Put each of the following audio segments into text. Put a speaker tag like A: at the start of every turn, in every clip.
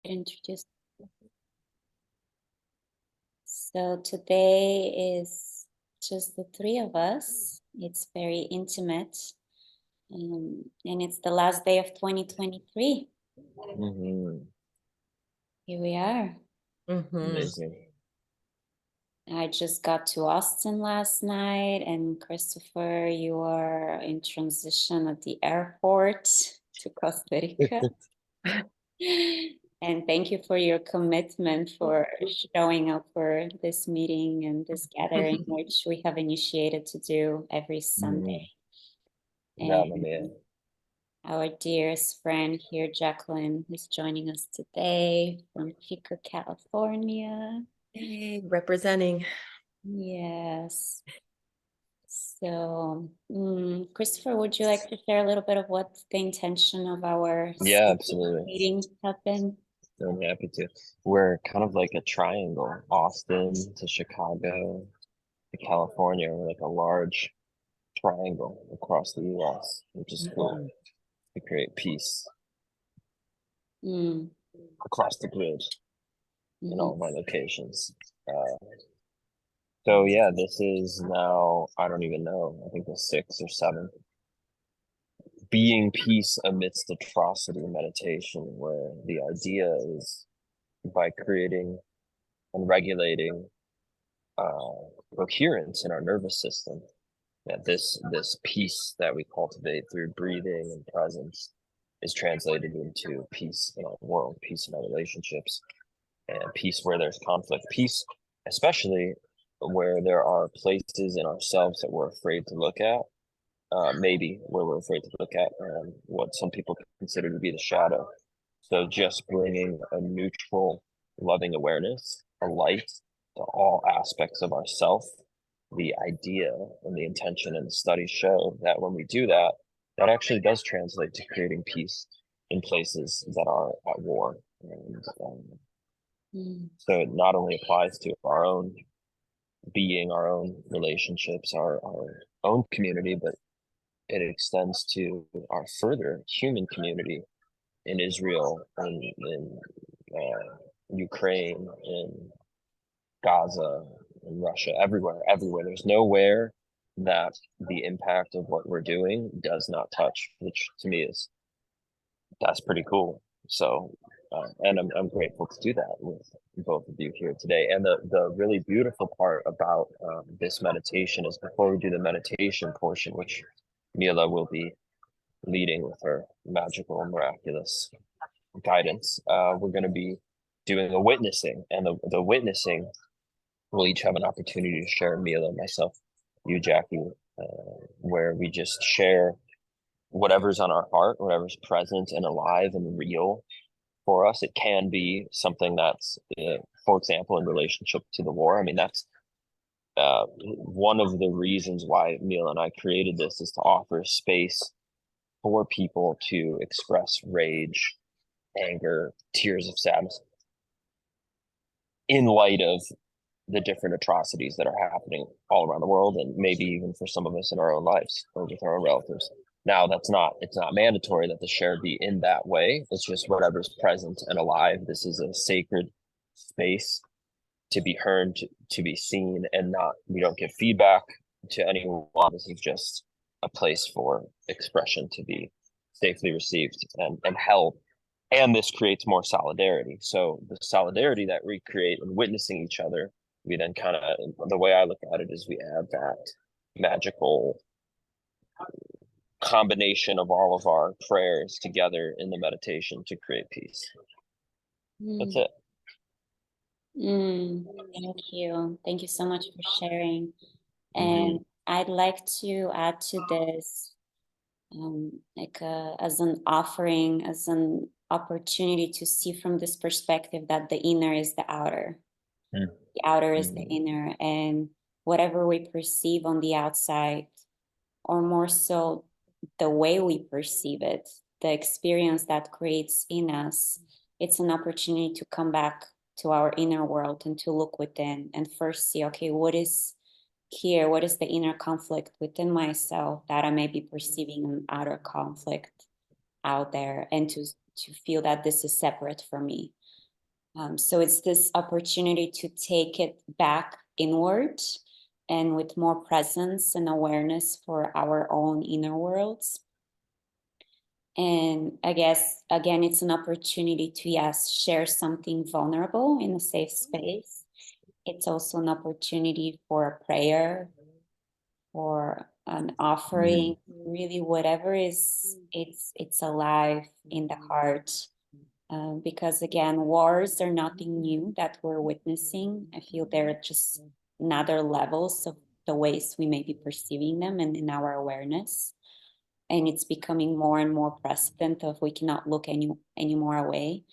A: Introduce. So today is just the three of us. It's very intimate. And it's the last day of 2023.
B: Mm-hmm.
A: Here we are.
B: Amazing.
A: I just got to Austin last night, and Christopher, you are in transition at the airport to Costa Rica. And thank you for your commitment for showing up for this meeting and this gathering, which we have initiated to do every Sunday.
B: Yeah,
A: And
B: my man.
A: our dearest friend here, Jacqueline, is joining us today from Chico, California.
C: Hey, representing.
A: Yes. So, Christopher, would you like to share a little bit of what the intention of our
B: Absolutely.
A: meeting have been?
B: I'm happy to. We're kind of like a triangle, Austin to Chicago to California. We're like a large triangle across the US, which is cool to create peace across the grid in all my locations. So yeah, this is now, I don't even know, I think the 6th or 7th being peace amidst atrocity meditation, where the idea is by creating and regulating coherence in our nervous system, that this peace that we cultivate through breathing and presence is translated into peace in our world, peace in our relationships, and peace where there's conflict, peace especially where there are places in ourselves that we're afraid to look at, maybe where we're afraid to look at what some people consider to be the shadow. So just bringing a neutral, loving awareness, a light to all aspects of ourself. The idea and the intention and the studies show that when we do that, that actually does translate to creating peace in places that are at war. And so it not only applies to our own being, our own relationships, our own community, but it extends to our further human community in Israel, in Ukraine, in Gaza, in Russia, everywhere. There's nowhere that the impact of what we're doing does not touch, which to me that's pretty cool. So, and I'm grateful to do that with both of you here today. And the really beautiful part about this meditation is before we do the meditation portion, which Mila will be leading with her magical, miraculous guidance, we're going to be doing a witnessing, and the witnessing, we'll each have an opportunity to share, Mila, myself, you, Jackie, where we just share whatever's on our heart, whatever's present and alive and real for us. It can be something that's, for example, in relationship to the war. I mean, that's one of the reasons why Mila and I created this, is to offer space for people to express rage, anger, tears of sadness in light of the different atrocities that are happening all around the world, and maybe even for some of us in our own lives or with our own relatives. Now, it's not mandatory that the share be in that way. It's just whatever's present and alive. This is a sacred space to be heard, to be seen, and we don't give feedback to anyone. This is just a place for expression to be safely received and held. And this creates more solidarity. So the solidarity that we create in witnessing each other, we then kind of, the way I look at it is we add that magical combination of all of our prayers together in the meditation to create peace. That's it.
A: Thank you. Thank you so much for sharing. And I'd like to add to this, as an offering, as an opportunity to see from this perspective that the inner is the outer. The outer is the inner, and whatever we perceive on the outside, or more so the way we perceive it, the experience that creates in us, it's an opportunity to come back to our inner world and to look within and first see, okay, what is here? What is the inner conflict within myself that I may be perceiving an outer conflict out there, and to feel that this is separate from me. So it's this opportunity to take it back inward and with more presence and awareness for our own inner worlds. And I guess, again, it's an opportunity to, yes, share something vulnerable in a safe space. It's also an opportunity for a prayer or an offering, really whatever is, it's alive in the heart. Because again, wars are nothing new that we're witnessing. I feel they're just another levels of the ways we may be perceiving them and in our awareness. And it's becoming more and more precedent of we cannot look any more away.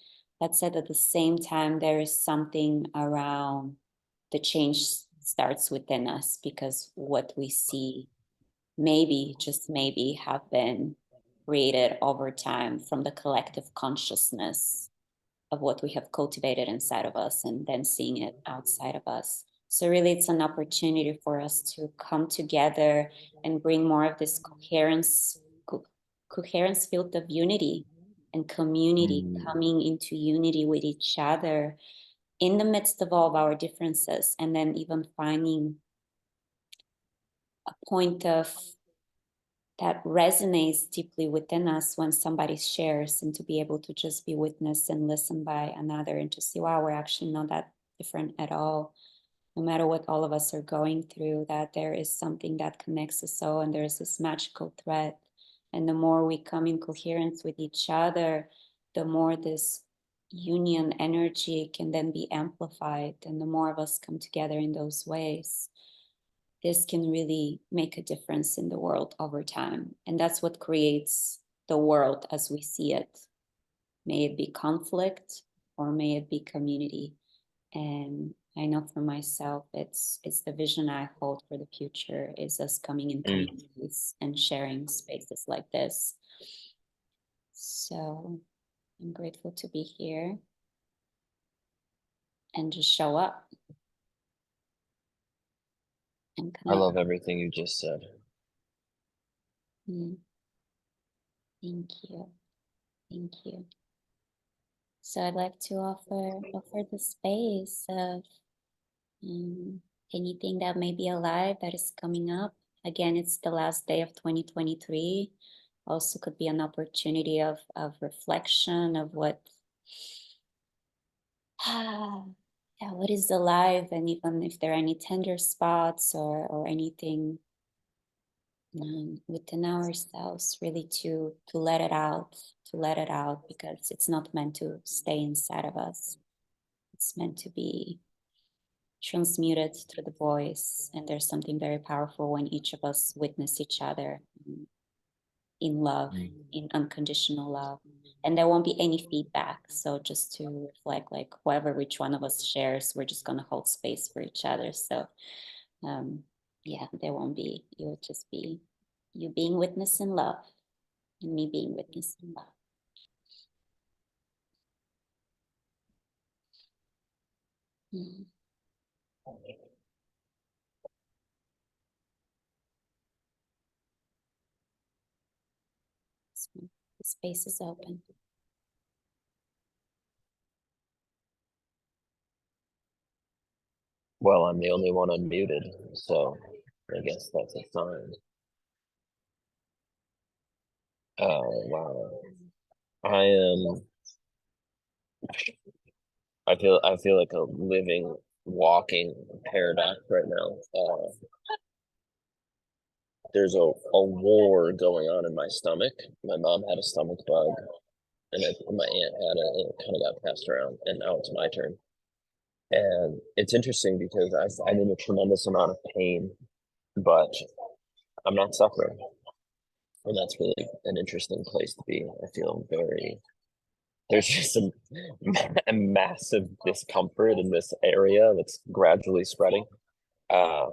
A: That said, at the same time, there is something around the change starts within us, because what we see maybe, just maybe, have been created over time from the collective consciousness of what we have cultivated inside of us and then seeing it outside of us. So really it's an opportunity for us to come together and bring more of this coherence field of unity and community, coming into unity with each other in the midst of all of our differences, and then even finding a point of that resonates deeply within us when somebody shares, and to be able to just be witnessed and listened by another and to see, wow, we're actually not that different at all. No matter what all of us are going through, that there is something that connects us all, and there's this magical thread. And the more we come in coherence with each other, the more this union energy can then be amplified, and the more of us come together in those ways, this can really make a difference in the world over time. And that's what creates the world as we see it. May it be conflict or may it be community. And I know for myself, it's the vision I hold for the future, is us coming in communities and sharing spaces like this. So I'm grateful to be here and just show up and
B: I
A: connect.
B: love everything you just said.
A: Thank you. Thank you. So I'd like to offer the space of anything that may be alive that is coming up. Again, it's the last day of 2023. Also could be an opportunity of reflection of what what is alive, and even if there are any tender spots or anything within ourselves, really to let it out, because it's not meant to stay inside of us. It's meant to be transmuted through the voice. And there's something very powerful when each of us witness each other in love, in unconditional love. And there won't be any feedback. So just to reflect, like whoever, which one of us shares, we're just going to hold space for each other. So yeah, there won't be, it will just be you being witness in love and me being witness in love. The space is open.
B: Well, I'm the only one unmuted, so I guess that's a sign. Oh, wow. I feel like a living, walking paradox right now. There's a war going on in my stomach. My mom had a stomach bug, and my aunt had it, and it kind of got passed around, and now it's my turn. And it's interesting because I'm in a tremendous amount of pain, but I'm not suffering. And that's really an interesting place to be. I feel there's just a massive discomfort in this area that's gradually spreading. But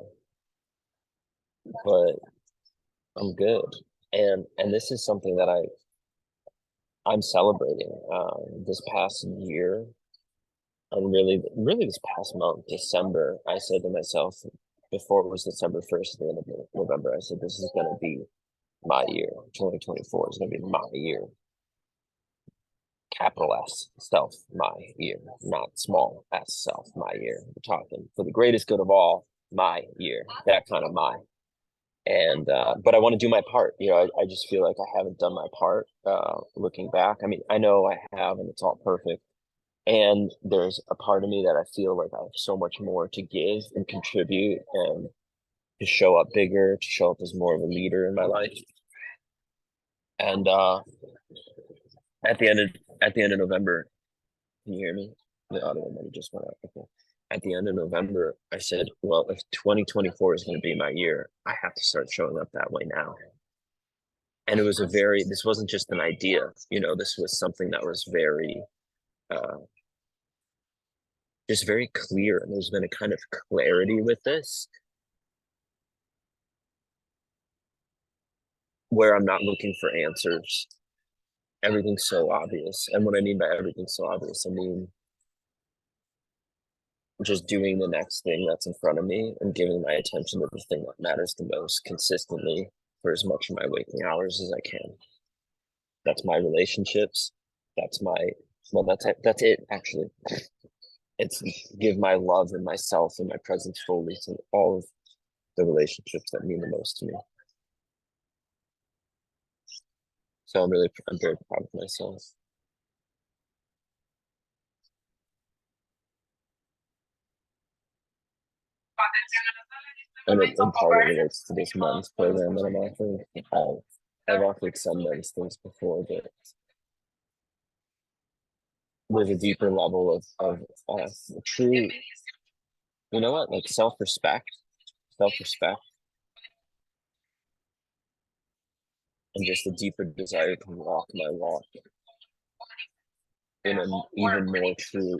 B: I'm good. And this is something that I'm celebrating. This past year, and really this past month, December, I said to myself, before it was December 1st, at the end of November, I said, this is going to be my year. 2024 is going to be my year. capital S, self, my year, not small s, self, my year. We're talking for the greatest good of all, my year, that kind of my. And but I want to do my part. I just feel like I haven't done my part. Looking back, I mean, I know I have, and it's all perfect. And there's a part of me that I feel like I have so much more to give and contribute, and to show up bigger, to show up as more of a leader in my life. And at the end of November, can you hear me? The audio might have just went out. Okay. At the end of November, I said, well, if 2024 is going to be my year, I have to start showing up that way now. And it was this wasn't just an idea, this was something that was very, just very clear. And there's been a kind of clarity with this where I'm not looking for answers. Everything's so obvious. And what I mean by everything's so obvious, I mean just doing the next thing that's in front of me and giving my attention to the thing that matters the most consistently for as much of my waking hours as I can. That's my relationships. That's it actually. It's give my love and myself and my presence fully to all of the relationships that mean the most to me. So I'm very proud of myself. And part of it relates to this men's program that I'm offering. I've offered some men's things before, but with a deeper level of true, like self-respect, and just a deeper desire to walk my walk in an even more true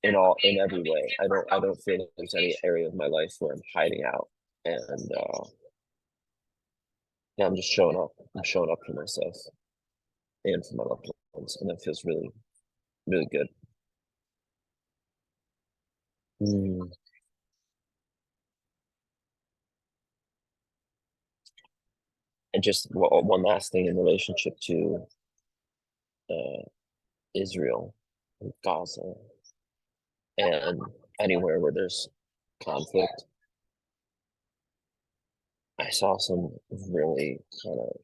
B: in every way. I don't feel that there's any area of my life where I'm hiding out, and yeah, I'm just showing up. I'm showing up for myself and for my loved ones, and that feels really, really good. Mm. And just one last thing in relationship to Israel, and Gaza, and anywhere where there's conflict. I saw some really kind of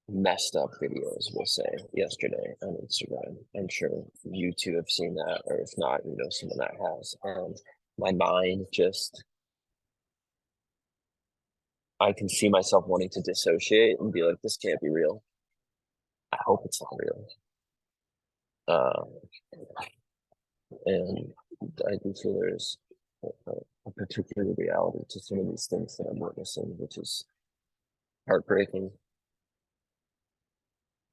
B: messed up videos, we'll say, yesterday on Instagram. I'm sure you two have seen that, or if not, someone that has. And my mind just, I can see myself wanting to dissociate and be like, this can't be real. I hope it's not real. And I do feel there's a particular reality to some of these things that I'm witnessing, which is heartbreaking.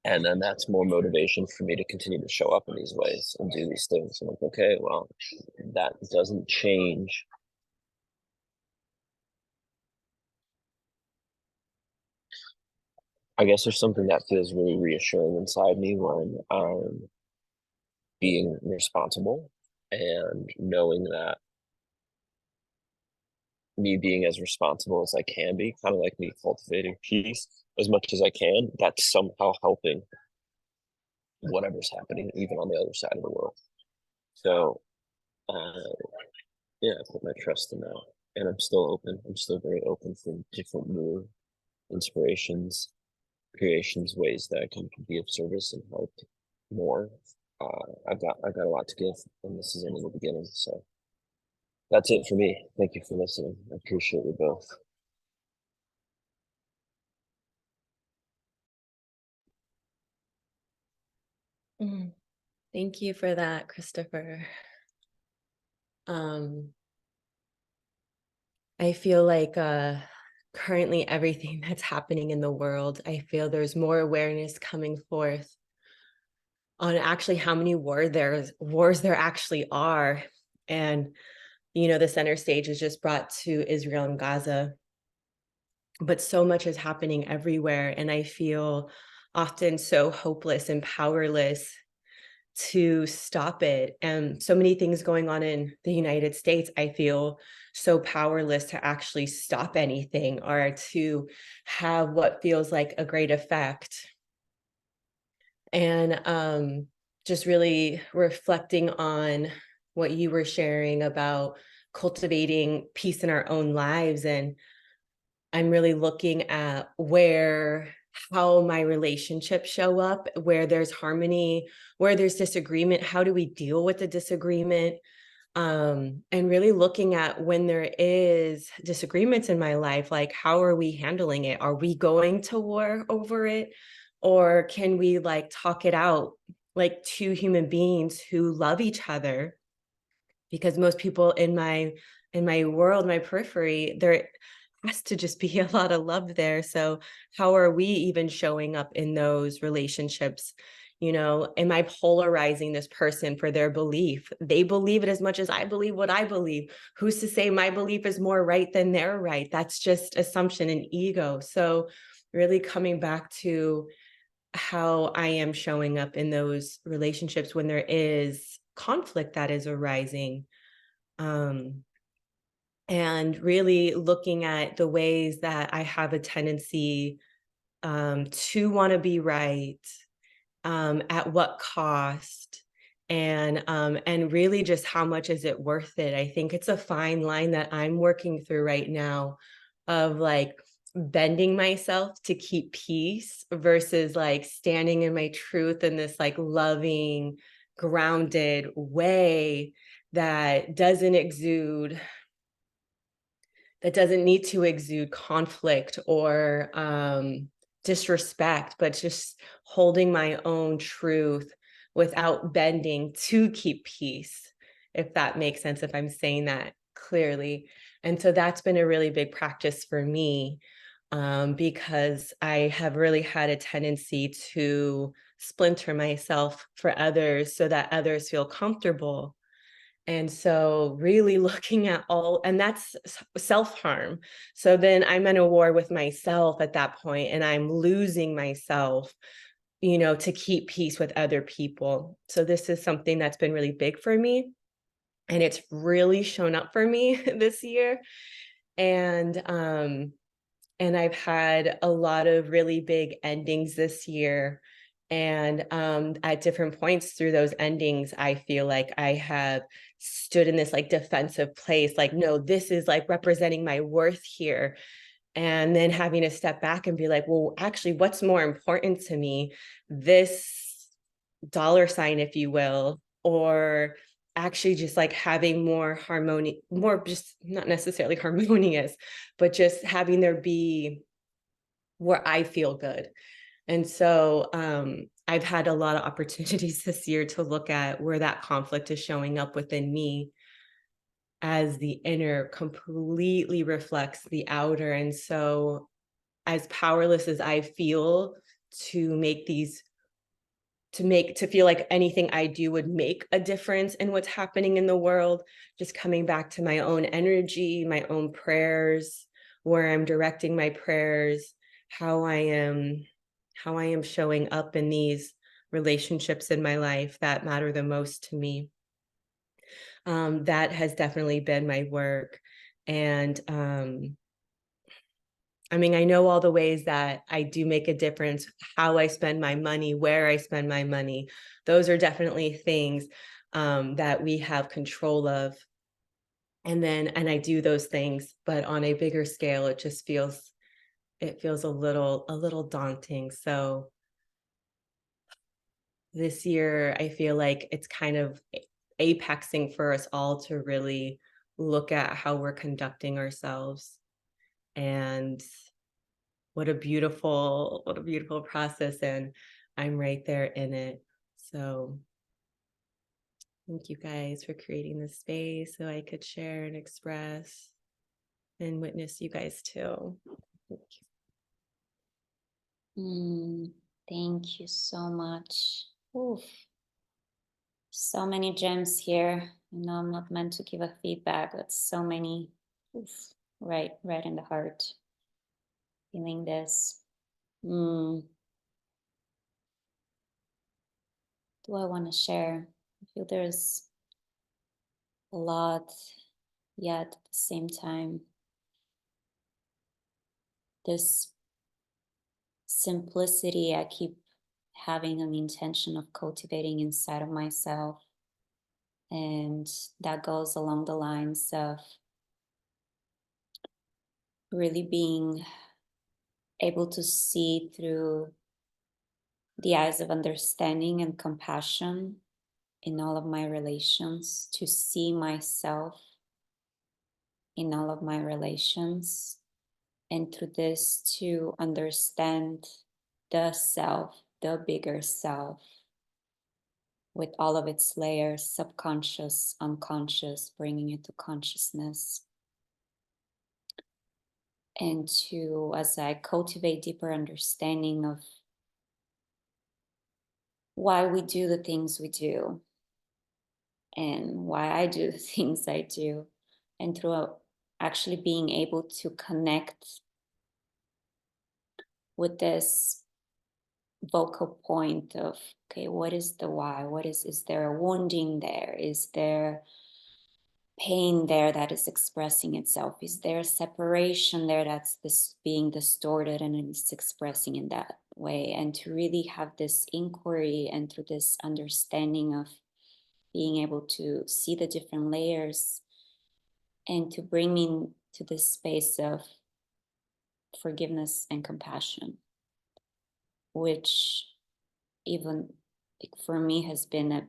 B: And then that's more motivation for me to continue to show up in these ways and do these things. I'm like, okay, well, that doesn't change. I guess there's something that feels really reassuring inside me when I'm being responsible and knowing that me being as responsible as I can be, kind of like me cultivating peace as much as I can, that's somehow helping whatever's happening, even on the other side of the world. So, yeah, I put my trust in that. And I'm still open. I'm still very open for different new inspirations, creations, ways that I can be of service and help more. I've got a lot to give, and this is only the beginning. So that's it for me. Thank you for listening. I appreciate you both.
C: Thank you for that, Christopher. I feel like currently everything that's happening in the world, I feel there's more awareness coming forth on actually how many wars there actually are. And, the center stage is just brought to Israel and Gaza, but so much is happening everywhere. And I feel often so hopeless and powerless to stop it. And so many things going on in the United States, I feel so powerless to actually stop anything or to have what feels like a great effect. And just really reflecting on what you were sharing about cultivating peace in our own lives. And I'm really looking at how my relationships show up, where there's harmony, where there's disagreement, how do we deal with the disagreement? And really looking at when there is disagreements in my life, like how are we handling it? Are we going to war over it? Or can we like talk it out like two human beings who love each other? Because most people in my world, my periphery, there has to just be a lot of love there. So how are we even showing up in those relationships? You know, am I polarizing this person for their belief? They believe it as much as I believe what I believe. Who's to say my belief is more right than their right? That's just assumption and ego. So really coming back to how I am showing up in those relationships when there is conflict that is arising. And really looking at the ways that I have a tendency to want to be right, at what cost, and really just how much is it worth it. I think it's a fine line that I'm working through right now of like bending myself to keep peace versus like standing in my truth in this like loving, grounded way that doesn't need to exude conflict or disrespect, but just holding my own truth without bending to keep peace, if that makes sense, if I'm saying that clearly. And so that's been a really big practice for me, because I have really had a tendency to splinter myself for others so that others feel comfortable. And so really looking at and that's self-harm. So then I'm in a war with myself at that point, and I'm losing myself, to keep peace with other people. So this is something that's been really big for me, and it's really shown up for me this year. And I've had a lot of really big endings this year. And at different points through those endings, I feel like I have stood in this like defensive place, like, no, this is like representing my worth here. And then having to step back and be like, well, actually, what's more important to me? This dollar sign, if you will, or actually just like having more harmony, more just not necessarily harmonious, but just having there be where I feel good. And so I've had a lot of opportunities this year to look at where that conflict is showing up within me, as the inner completely reflects the outer. And so as powerless as I feel to make these to feel like anything I do would make a difference in what's happening in the world, just coming back to my own energy, my own prayers, where I'm directing my prayers, how I am showing up in these relationships in my life that matter the most to me. That has definitely been my work. And I mean, I know all the ways that I do make a difference, how I spend my money, where I spend my money. Those are definitely things that we have control of. And I do those things, but on a bigger scale, it feels a little daunting. So this year, I feel like it's kind of apexing for us all to really look at how we're conducting ourselves. And what a beautiful process. And I'm right there in it. So thank you guys for creating this space so I could share and express and witness you guys too. Thank you.
A: Thank you so much. Oof. So many gems here. I know I'm not meant to give a feedback, but so many. Oof. Right in the heart. Feeling this. Do I want to share? I feel there's a lot, yet at the same time, this simplicity I keep having an intention of cultivating inside of myself. And that goes along the lines of really being able to see through the eyes of understanding and compassion in all of my relations, to see myself in all of my relations, and through this to understand the self, the bigger self, with all of its layers, subconscious, unconscious, bringing it to consciousness. And to, as I cultivate deeper understanding of why we do the things we do and why I do the things I do, and through actually being able to connect with this vocal point of, okay, what is the why? What is there a wounding there? Is there pain there that is expressing itself? Is there separation there that's this being distorted and it's expressing in that way? And to really have this inquiry and through this understanding of being able to see the different layers, and to bring me to this space of forgiveness and compassion, which even for me has been a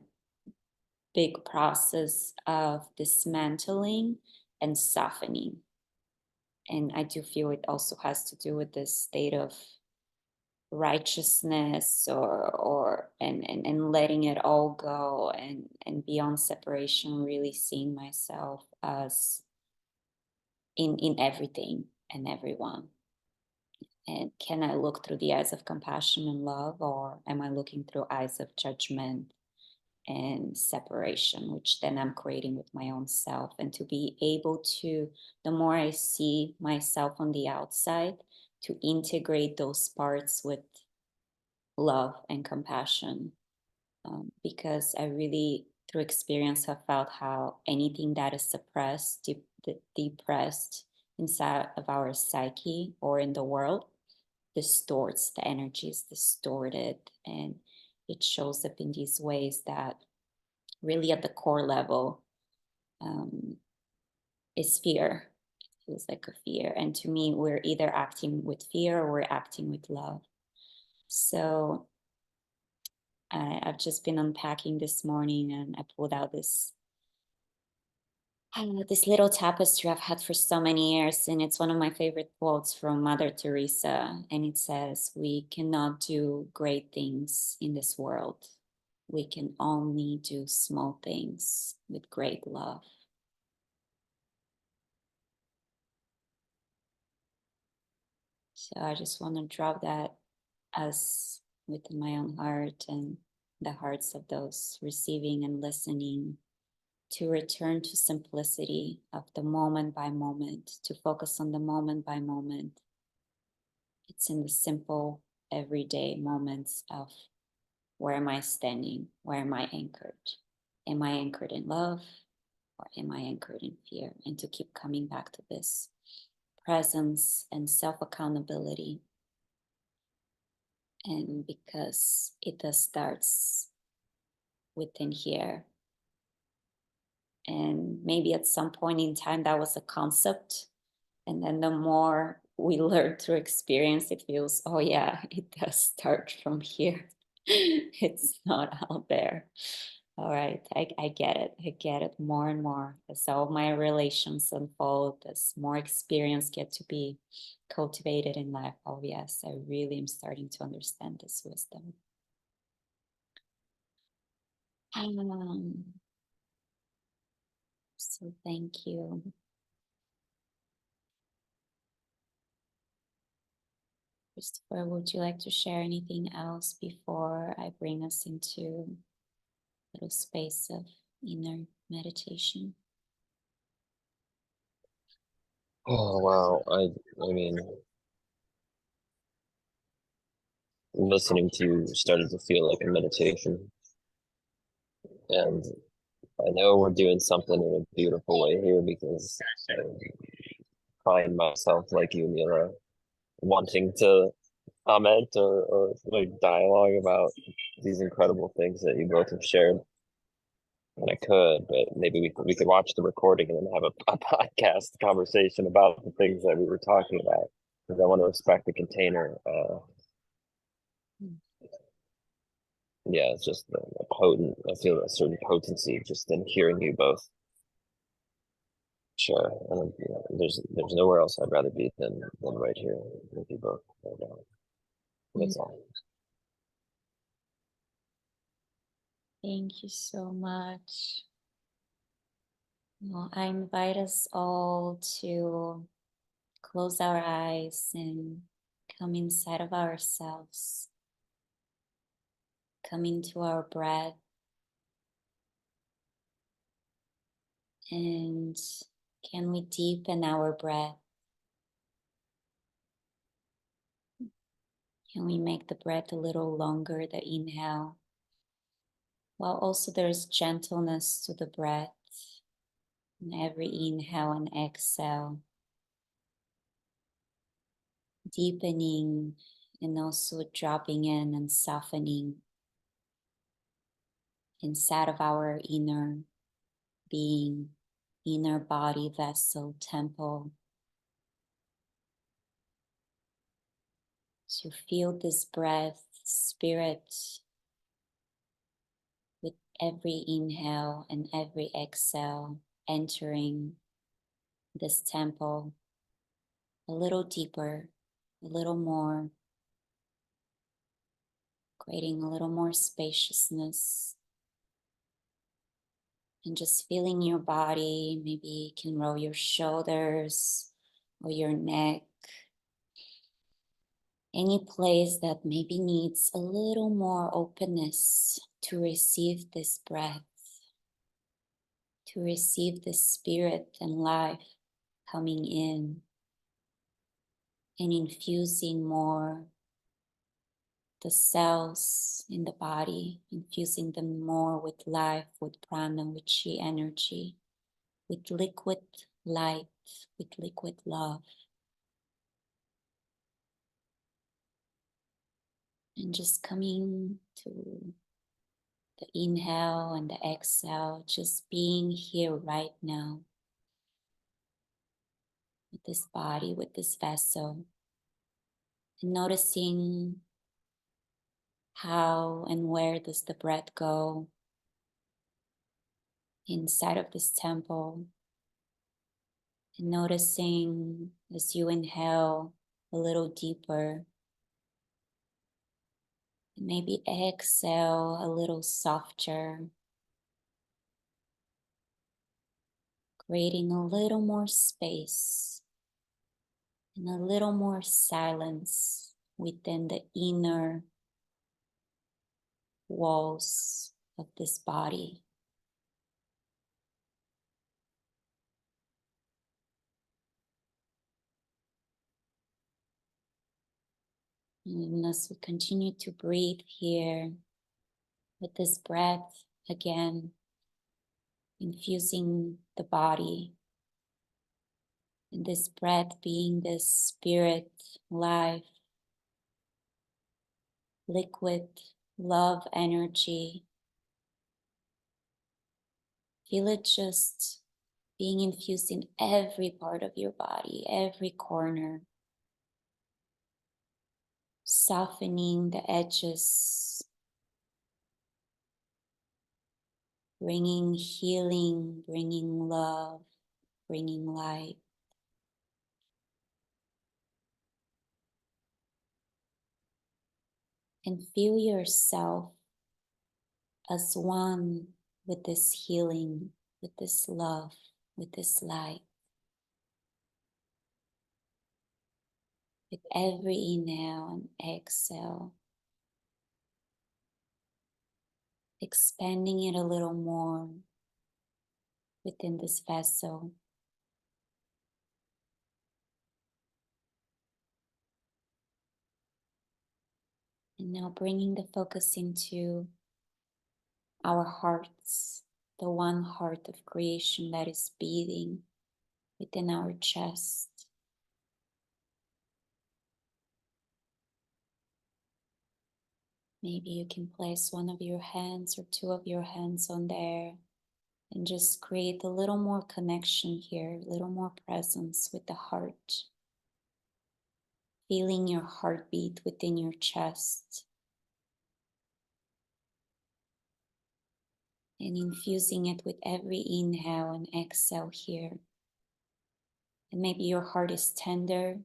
A: big process of dismantling and softening. And I do feel it also has to do with this state of righteousness and letting it all go, and beyond separation, really seeing myself as in everything and everyone. And can I look through the eyes of compassion and love, or am I looking through eyes of judgment and separation, which then I'm creating with my own self? And to be able to, the more I see myself on the outside, to integrate those parts with love and compassion. Because I really, through experience, have felt how anything that is suppressed, depressed inside of our psyche or in the world, distorts, the energy is distorted, and it shows up in these ways that really at the core level is fear. It feels like a fear, and to me we're either acting with fear or we're acting with love. So I've just been unpacking this morning, and I pulled out this this little tapestry I've had for so many years, and it's one of my favorite quotes from Mother Teresa, and it says, "We cannot do great things in this world. We can only do small things with great love." So I just want to drop that as within my own heart and the hearts of those receiving and listening, to return to simplicity of the moment by moment, to focus on the moment by moment. It's in the simple, everyday moments of, where am I standing? Where am I anchored? Am I anchored in love, or am I anchored in fear? And to keep coming back to this presence and self-accountability. And because it does starts within here. And maybe at some point in time that was a concept, and then the more we learn through experience, it feels, oh yeah, it does start from here. It's not out there. All right, I get it. I get it more and more as all my relations unfold, as more experience get to be cultivated in life. Oh yes, I really am starting to understand this wisdom. So thank you. Christopher, would you like to share anything else before I bring us into a little space of inner meditation?
B: Oh wow! I mean, listening to you started to feel like a meditation, and I know we're doing something in a beautiful way here, because I find myself like you, Mila, wanting to comment or like dialogue about these incredible things that you both have shared. And I could, but maybe we could watch the recording and then have a podcast conversation about the things that we were talking about. Because I want to respect the container. Yeah, it's just a potent. I feel a certain potency just in hearing you both share. And you know, there's nowhere else I'd rather be than right here with you both right now. That's all.
A: Thank you so much. Well, I invite us all to close our eyes and come inside of ourselves, come into our breath, and can we deepen our breath? Can we make the breath a little longer, the inhale, while also there's gentleness to the breath in every inhale and exhale, deepening and also dropping in and softening inside of our inner being, inner body, vessel, temple, to feel this breath, spirit, with every inhale and every exhale entering this temple a little deeper, a little more, creating a little more spaciousness, and just feeling your body. Maybe you can roll your shoulders or your neck, any place that maybe needs a little more openness to receive this breath, to receive the spirit and life coming in and infusing more the cells in the body, infusing them more with life, with prana, with chi energy, with liquid light, with liquid love. And just coming to the inhale and the exhale, just being here right now with this body, with this vessel, and noticing how and where does the breath go inside of this temple, and noticing as you inhale a little deeper, and maybe exhale a little softer, creating a little more space and a little more silence within the inner walls of this body. And as we continue to breathe here with this breath again, infusing the body, and this breath being this spirit, life, liquid, love energy. Feel it just being infused in every part of your body, every corner, softening the edges, bringing healing, bringing love, bringing light. And feel yourself as one with this healing, with this love, with this light. With every inhale and exhale, expanding it a little more within this vessel. And now bringing the focus into our hearts, the one heart of creation that is beating within our chest. Maybe you can place one of your hands or two of your hands on there and just create a little more connection here, a little more presence with the heart. Feeling your heartbeat within your chest and infusing it with every inhale and exhale here. And maybe your heart is tender.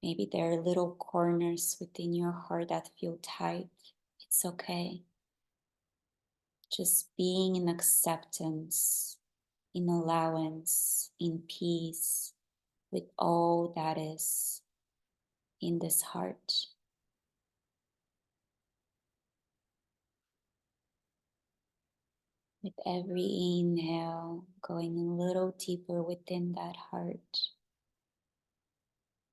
A: Maybe there are little corners within your heart that feel tight. It's okay. Just being in acceptance, in allowance, in peace with all that is in this heart. With every inhale, going a little deeper within that heart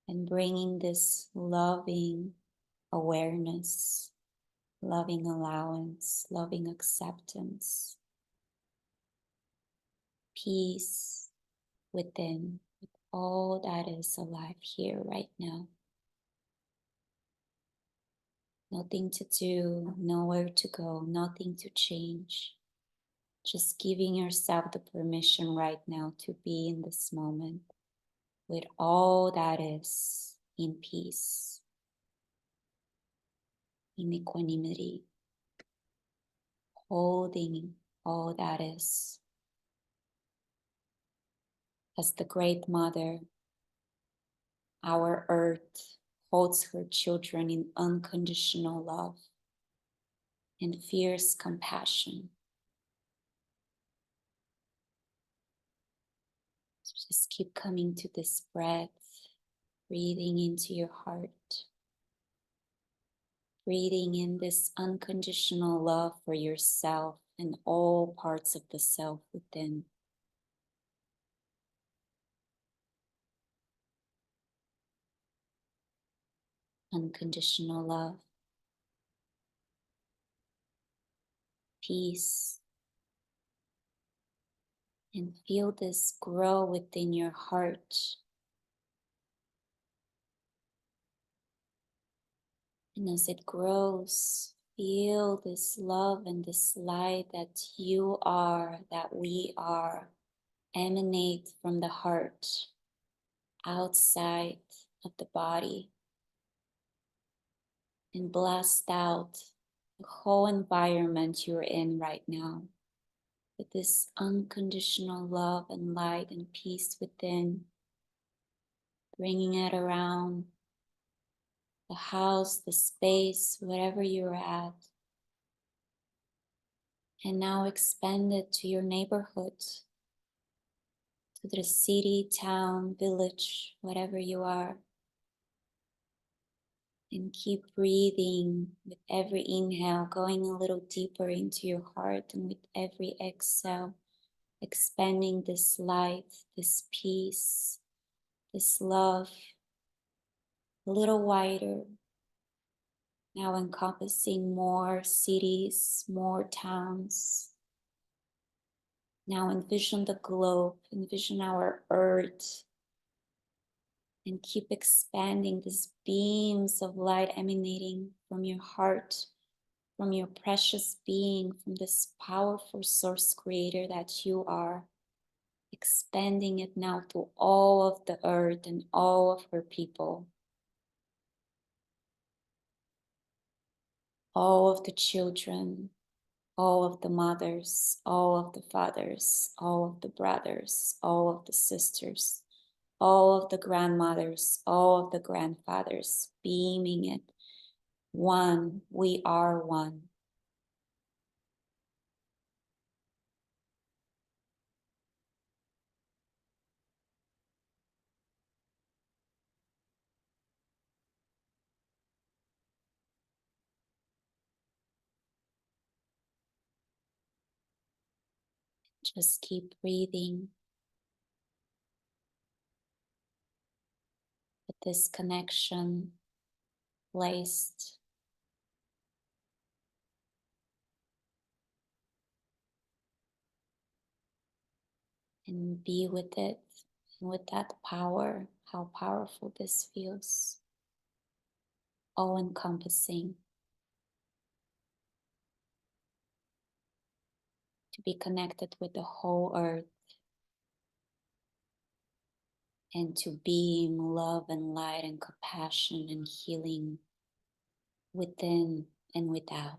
A: and bringing this loving awareness, loving allowance, loving acceptance, peace within, with all that is alive here right now. Nothing to do, nowhere to go, nothing to change. Just giving yourself the permission right now to be in this moment with all that is in peace, in equanimity, holding all that is. As the Great Mother, our earth holds her children in unconditional love and fierce compassion. So just keep coming to this breath, breathing into your heart, breathing in this unconditional love for yourself and all parts of the self within. Unconditional love, peace, and feel this grow within your heart. And as it grows, feel this love and this light that you are, that we are, emanate from the heart, outside of the body, and blast out the whole environment you're in right now with this unconditional love and light and peace within, bringing it around the house, the space, wherever you're at. And now expand it to your neighborhood, to the city, town, village, whatever you are. And keep breathing with every inhale, going a little deeper into your heart, and with every exhale, expanding this light, this peace, this love, a little wider. Now encompassing more cities, more towns. Now envision the globe, envision our earth, and keep expanding these beams of light emanating from your heart, from your precious being, from this powerful source creator that you are, expanding it now to all of the earth and all of her people, all of the children, all of the mothers, all of the fathers, all of the brothers, all of the sisters, all of the grandmothers, all of the grandfathers, beaming it. One, we are one. Just keep breathing with this connection placed. And be with it, and with that power, how powerful this feels. all-encompassing, to be connected with the whole earth, and to beam love and light and compassion and healing within and without.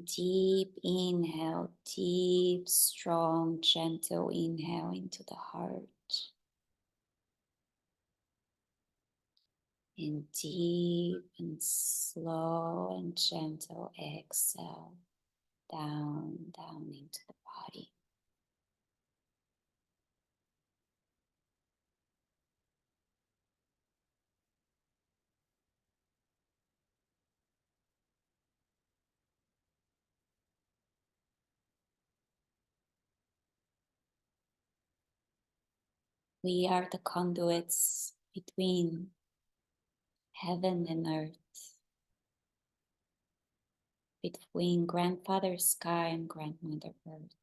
A: Deep inhale, deep, strong, gentle inhale into the heart. And deep and slow and gentle exhale down, down into the body. We are the conduits between heaven and earth, between grandfather sky and grandmother earth.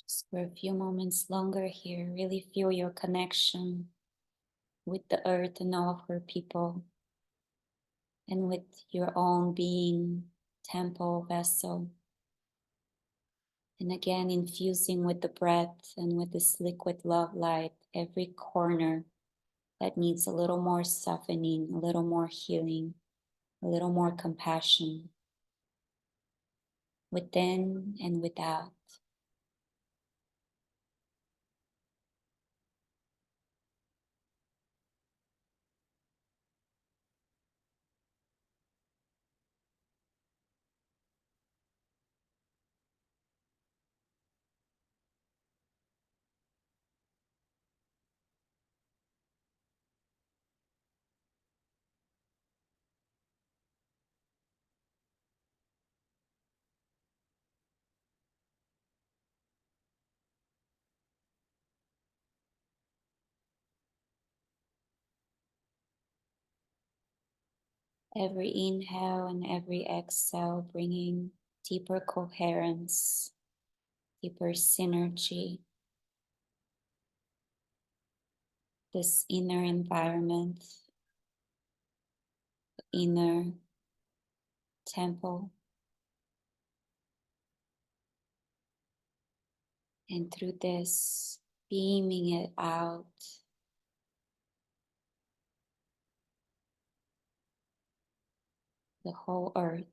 A: Just for a few moments longer here, really feel your connection with the earth and all of her people, and with your own being, temple, vessel. And again, infusing with the breath and with this liquid love light, every corner that needs a little more softening, a little more healing, a little more compassion, within and without. Every inhale and every exhale bringing deeper coherence, deeper synergy, this inner environment, inner temple. And through this, beaming it out, the whole earth.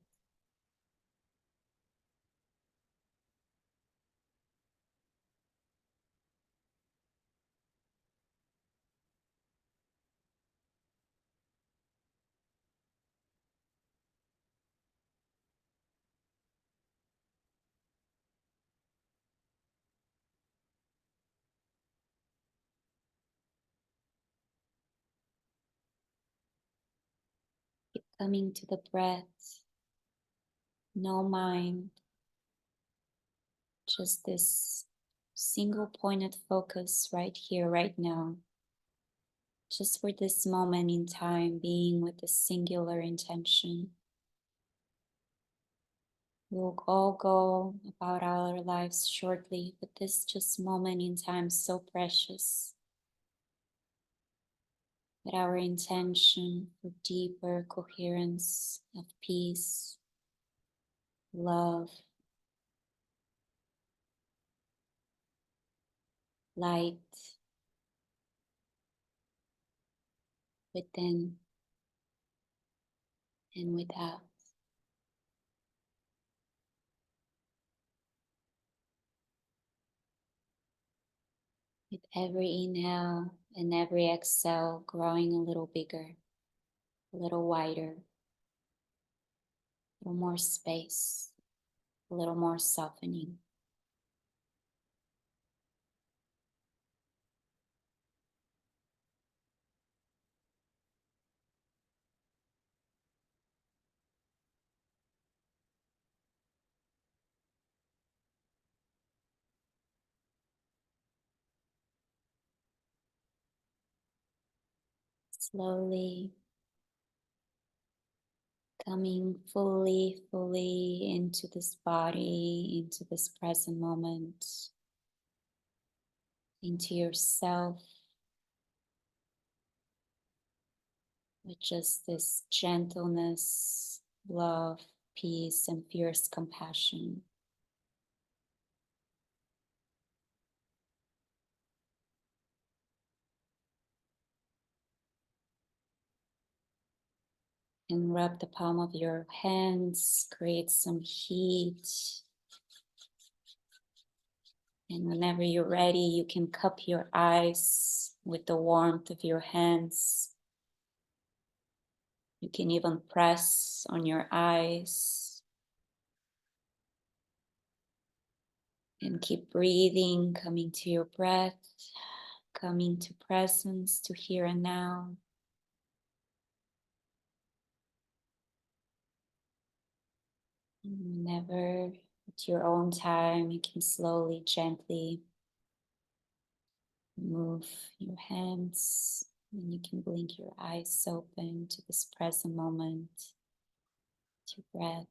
A: Keep coming to the breath, no mind, just this single pointed focus right here, right now. Just for this moment in time, being with a singular intention. We'll all go about our lives shortly, but this just moment in time so precious. That our intention for deeper coherence of peace, love, light within and without. With every inhale and every exhale, growing a little bigger, a little wider, a little more space, a little more softening. Slowly coming fully into this body, into this present moment, into yourself, with just this gentleness, love, peace, and fierce compassion. And rub the palm of your hands, create some heat. And whenever you're ready, you can cup your eyes with the warmth of your hands. You can even press on your eyes. And keep breathing, coming to your breath, coming to presence, to here and now. And whenever, at your own time, you can slowly, gently move your hands, and you can blink your eyes open to this present moment, to breath.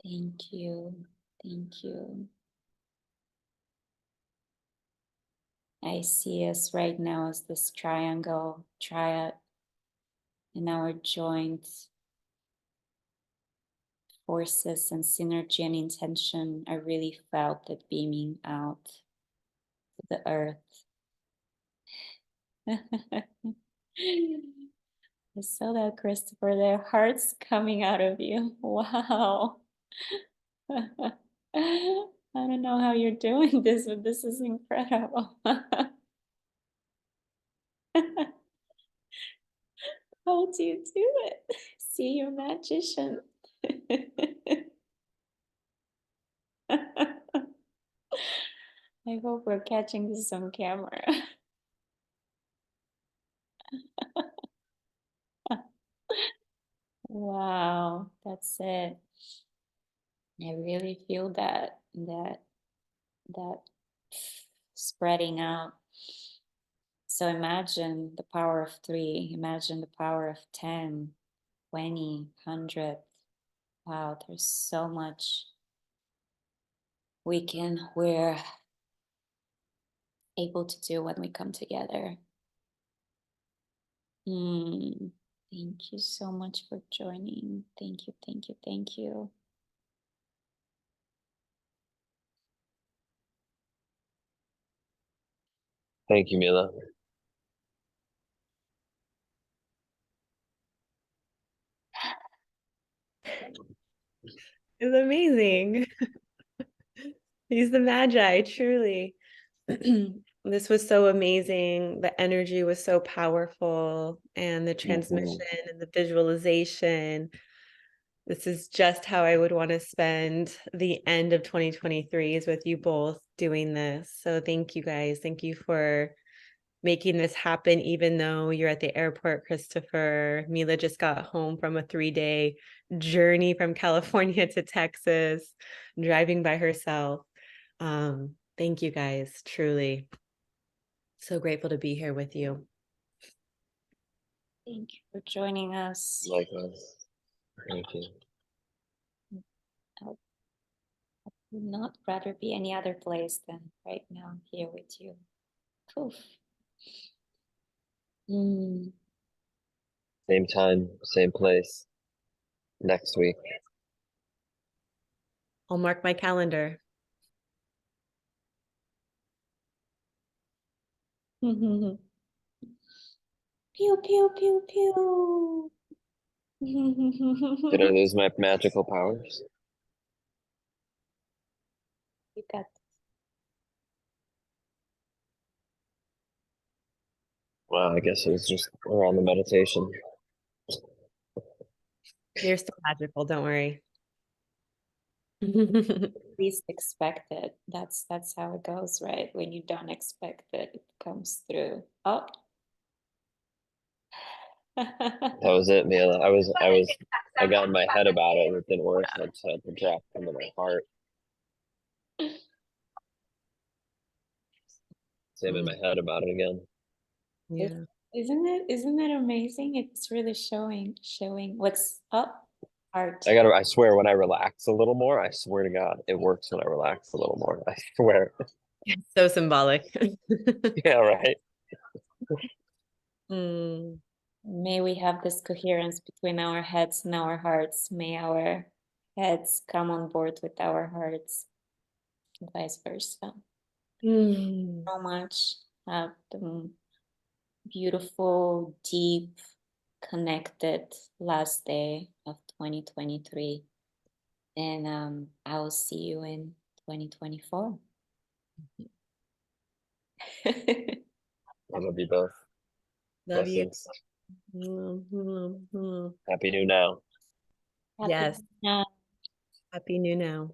A: Thank you. Thank you. I see us right now as this triangle, triad in our joint forces and synergy and intention. I really felt it beaming out to the earth. I saw that, Christopher. There are hearts coming out of you. Wow. I don't know how you're doing this, but this is incredible. How do you do it? See, you're a magician. I hope we're catching this on camera. Wow, that's it. I really feel that spreading out. So imagine the power of 3, imagine the power of 10, 20, 100. Wow, there's so much we're able to do when we come together. Thank you so much for joining. Thank you, thank you, thank you.
B: Thank you, Mila.
C: It's amazing. He's the Magi, truly. This was so amazing. The energy was so powerful, and the transmission and the visualization. This is just how I would want to spend the end of 2023 is with you both doing this. So thank you guys. Thank you for making this happen, even though you're at the airport, Christopher. Mila just got home from a 3-day journey from California to Texas, driving by herself. Thank you guys, truly. So grateful to be here with you.
A: Thank you for joining us.
B: Likewise. Thank you.
A: I would not rather be any other place than right now here with you. Poof.
B: Same time, same place, next week.
C: I'll mark my calendar.
A: Pew, pew, pew, pew.
B: Did I lose my magical powers?
A: You got
B: Well, I guess it was just around the meditation.
C: You're still magical, don't worry.
A: least expect it. That's how it goes, right? When you don't expect it, it comes through. Oh.
B: That was it, Mila. I got in my head about it and it didn't work. So I just had to drop into my heart. say I'm in my head about it again.
C: Yeah.
A: Isn't it amazing? It's really showing what's up. Heart.
B: I swear when I relax a little more, I swear to God, it works when I relax a little more. I swear.
C: So symbolic.
B: Yeah, right.
C: Mm.
A: May we have this coherence between our heads and our hearts. May our heads come on board with our hearts, and vice versa.
C: Mm.
A: So much. Have the beautiful, deep, connected last day of 2023. And I will see you in 2024.
B: I love you both.
C: Love you.
B: Blessings.
C: Mhm.
B: Happy New Now.
C: Yes.
A: Happy
C: Happy New Now.